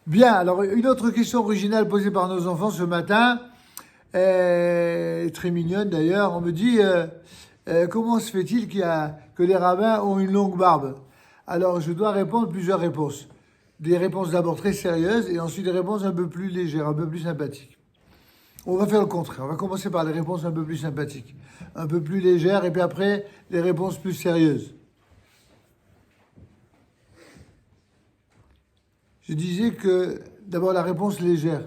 Bien, alors une autre question originale posée par nos enfants ce matin, très mignonne d'ailleurs. On me dit comment se fait-il que les rabbins ont une longue barbe? Alors je dois répondre plusieurs réponses. Des réponses d'abord très sérieuses et ensuite des réponses un peu plus légères, un peu plus sympathiques. On va faire le contraire. On va commencer par les réponses un peu plus sympathiques, un peu plus légères et puis après les réponses plus sérieuses. Je disais que d'abord la réponse légère.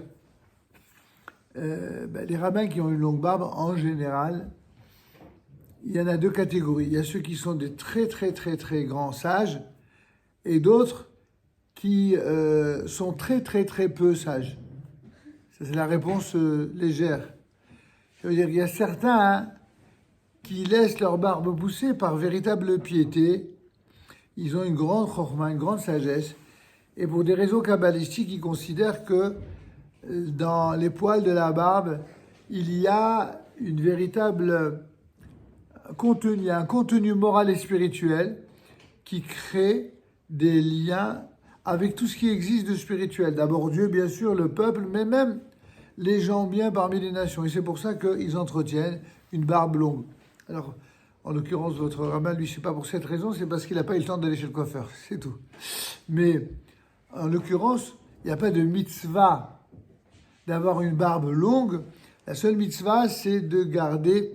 Les rabbins qui ont une longue barbe, en général, il y en a deux catégories. Il y a ceux qui sont des très très très très grands sages et d'autres qui sont très très très peu sages. Ça, c'est la réponse légère. Ça veut dire qu'il y a certains qui laissent leur barbe pousser par véritable piété. Ils ont une grande chorma, une grande sagesse. Et pour des raisons kabbalistiques, ils considèrent que dans les poils de la barbe, il y a une véritable contenu, un contenu moral et spirituel qui crée des liens avec tout ce qui existe de spirituel. D'abord Dieu, bien sûr, le peuple, mais même les gens bien parmi les nations. Et c'est pour ça qu'ils entretiennent une barbe longue. Alors, en l'occurrence, votre rabbin, lui, c'est pas pour cette raison, c'est parce qu'il n'a pas eu le temps d'aller chez le coiffeur, c'est tout. Mais en l'occurrence, il n'y a pas de mitzvah d'avoir une barbe longue. La seule mitzvah, c'est de garder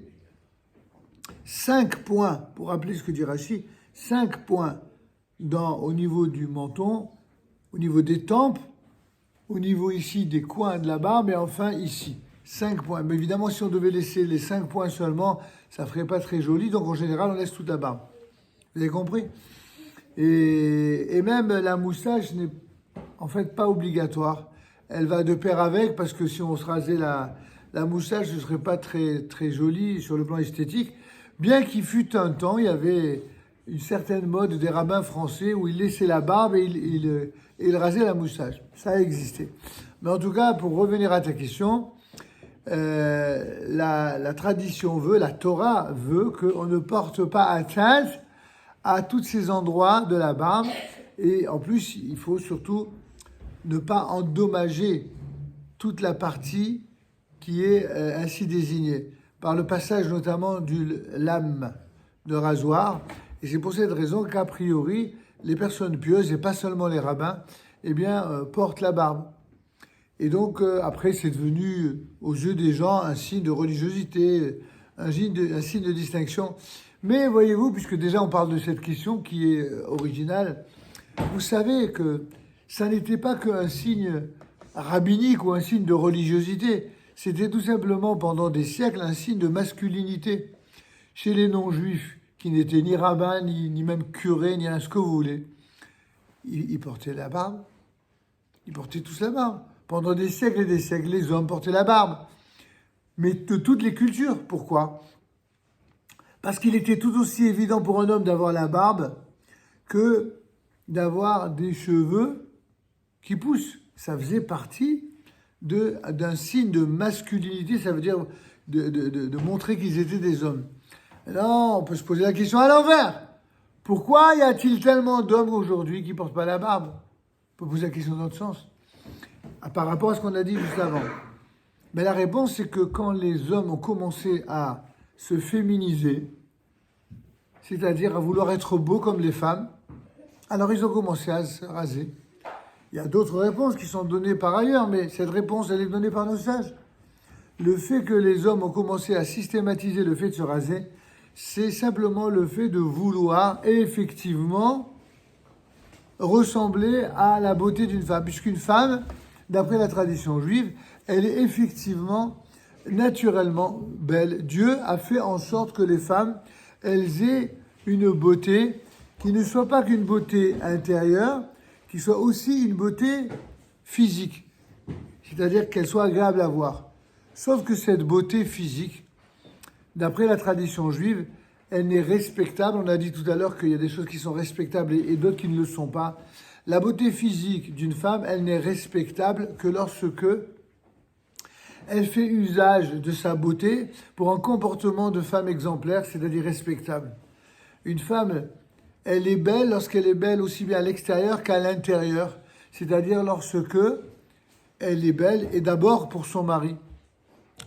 5 points, pour rappeler ce que dit Rashi, 5 points au niveau du menton, au niveau des tempes, au niveau ici des coins de la barbe et enfin ici. 5 points. Mais évidemment, si on devait laisser les 5 points seulement, ça ne ferait pas très joli. Donc en général, on laisse toute la barbe. Vous avez compris? Et même la moustache n'est en fait pas obligatoire. Elle va de pair avec, parce que si on se rasait la moustache, ce ne serait pas très, très joli sur le plan esthétique. Bien qu'il fût un temps, il y avait une certaine mode des rabbins français où ils laissaient la barbe et ils rasaient la moustache. Ça a existé. Mais en tout cas, pour revenir à ta question, la tradition veut, la Torah veut qu'on ne porte pas atteinte à tous ces endroits de la barbe. Et en plus, il faut surtout ne pas endommager toute la partie qui est ainsi désignée, par le passage notamment du lame de rasoir. Et c'est pour cette raison qu'a priori, les personnes pieuses, et pas seulement les rabbins, portent la barbe. Et donc, après, c'est devenu, aux yeux des gens, un signe de religiosité, un signe de distinction. Mais voyez-vous, puisque déjà on parle de cette question qui est originale, vous savez que ça n'était pas qu'un signe rabbinique ou un signe de religiosité. C'était tout simplement, pendant des siècles, un signe de masculinité. Chez les non-juifs, qui n'étaient ni rabbins, ni même curés, ni rien, ce que vous voulez, ils portaient la barbe. Ils portaient tous la barbe. Pendant des siècles et des siècles, les hommes portaient la barbe. Mais de toutes les cultures. Pourquoi? Parce qu'il était tout aussi évident pour un homme d'avoir la barbe que d'avoir des cheveux qui poussent. Ça faisait partie d'un signe de masculinité, ça veut dire de montrer qu'ils étaient des hommes. Alors, on peut se poser la question à l'envers. Pourquoi y a-t-il tellement d'hommes aujourd'hui qui ne portent pas la barbe? On peut poser la question dans l'autre sens. Par rapport à ce qu'on a dit juste avant. Mais la réponse, c'est que quand les hommes ont commencé à se féminiser, c'est-à-dire à vouloir être beaux comme les femmes, alors ils ont commencé à se raser. Il y a d'autres réponses qui sont données par ailleurs, mais cette réponse, elle est donnée par nos sages. Le fait que les hommes ont commencé à systématiser le fait de se raser, c'est simplement le fait de vouloir effectivement ressembler à la beauté d'une femme. Puisqu'une femme, d'après la tradition juive, elle est effectivement, naturellement belle. Dieu a fait en sorte que les femmes, elles aient une beauté qui ne soit pas qu'une beauté intérieure, qui soit aussi une beauté physique. C'est-à-dire qu'elle soit agréable à voir. Sauf que cette beauté physique, d'après la tradition juive, elle n'est respectable. On a dit tout à l'heure qu'il y a des choses qui sont respectables et d'autres qui ne le sont pas. La beauté physique d'une femme, elle n'est respectable que lorsque elle fait usage de sa beauté pour un comportement de femme exemplaire, c'est-à-dire respectable. Une femme, elle est belle lorsqu'elle est belle aussi bien à l'extérieur qu'à l'intérieur. c'est-à-dire lorsque elle est belle, et d'abord pour son mari,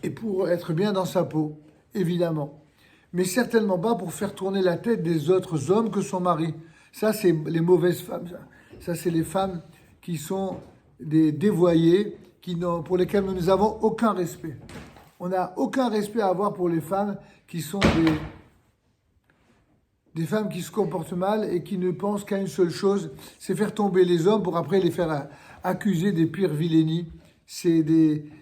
et pour être bien dans sa peau, évidemment. Mais certainement pas pour faire tourner la tête des autres hommes que son mari. Ça, c'est les mauvaises femmes. Ça c'est les femmes qui sont des dévoyées, pour lesquelles nous n'avons aucun respect. On n'a aucun respect à avoir pour les femmes qui sont des femmes qui se comportent mal et qui ne pensent qu'à une seule chose, c'est faire tomber les hommes pour après les faire accuser des pires vilainies. C'est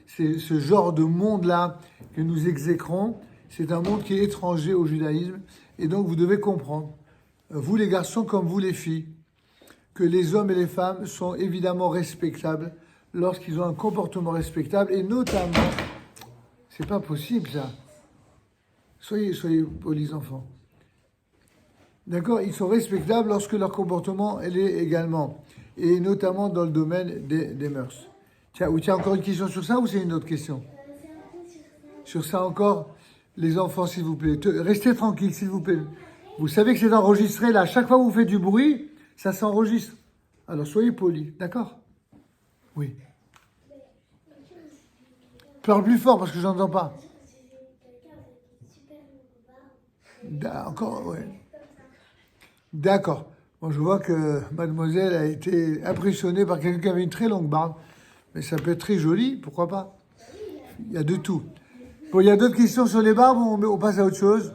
ce genre de monde-là que nous exécrons. C'est un monde qui est étranger au judaïsme. Et donc vous devez comprendre, vous les garçons comme vous les filles, que les hommes et les femmes sont évidemment respectables lorsqu'ils ont un comportement respectable. Et notamment, c'est pas possible ça. Soyez polis enfants. D'accord, ils sont respectables lorsque leur comportement elle est également, et notamment dans le domaine des mœurs. Tiens, encore une question sur ça ou c'est une autre question? Sur ça encore, les enfants, s'il vous plaît, restez tranquilles, s'il vous plaît. Vous savez que c'est enregistré là. Chaque fois que vous faites du bruit, ça s'enregistre. Alors soyez polis, d'accord? Oui. Parle plus fort parce que je n'entends pas. Encore, ouais. D'accord. Bon, je vois que mademoiselle a été impressionnée par quelqu'un qui avait une très longue barbe. Mais ça peut être très joli, pourquoi pas? Il y a de tout. Bon, il y a d'autres questions sur les barbes ou on passe à autre chose?